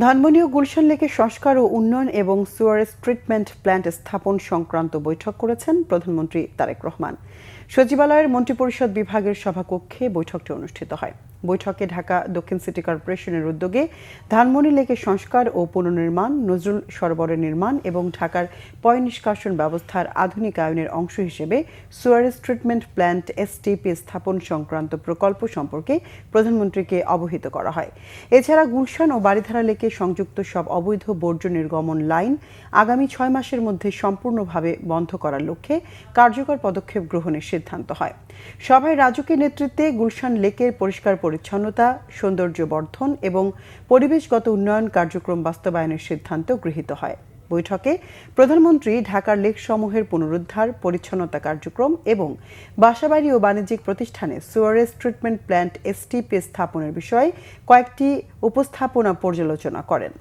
ধানমন্ডি ও গুলশান লেকের সংস্কার ও উন্নয়ন এবং সুয়ারেজ ট্রিটমেন্ট প্ল্যান্ট স্থাপন সংক্রান্ত বৈঠক করেছেন প্রধানমন্ত্রী তারেক রহমান। সচিবালয়ের মন্ত্রিপরিষদ বিভাগের সভাকক্ষে বৈঠকটি অনুষ্ঠিত হয়। বৈঠকে ঢাকা দক্ষিণ সিটি কর্পোরেশনের উদ্যোগে ধানমন্ডি লেকের সংস্কার ও পুনর্নির্মাণ, নজরুল সরোবরের নির্মাণ এবং ঢাকার পয়ঃনিষ্কাশন ব্যবস্থার আধুনিকায়নের অংশ হিসেবে সুয়ারেজ ট্রিটমেন্ট প্ল্যান্ট এসটিপি স্থাপন সংক্রান্ত প্রকল্প সম্পর্কে প্রধানমন্ত্রীকে অবহিত করা হয়। এছাড়া গুলশান ও বারিধারা লেকে সংযুক্ত সব অবৈধ বর্জ্য নির্গমন লাইন আগামী 6 মাসের মধ্যে সম্পূর্ণভাবে বন্ধ করার লক্ষ্যে কার্যকর পদক্ষেপ গ্রহণের সিদ্ধান্ত হয়। সভায় রাজুকের নেতৃত্বে গুলশান লেকের পরিষ্কার পরিচ্ছন্নতা, সৌন্দর্য বর্ধন এবং পরিবেশগত উন্নয়ন কার্যক্রম বাস্তবায়নের সিদ্ধান্ত গৃহীত হয়। বৈঠকে প্রধানমন্ত্রী ঢাকার লেকসমূহের পুনরুদ্ধার, পরিচ্ছন্নতা কার্যক্রম এবং বাসাবাড়ি ও বাণিজ্যিক প্রতিষ্ঠানে সুয়ারেজ ট্রিটমেন্ট প্ল্যান্ট এসটিপি স্থাপনের বিষয়ে কয়েকটি উপস্থাপনা পর্যালোচনা করেন।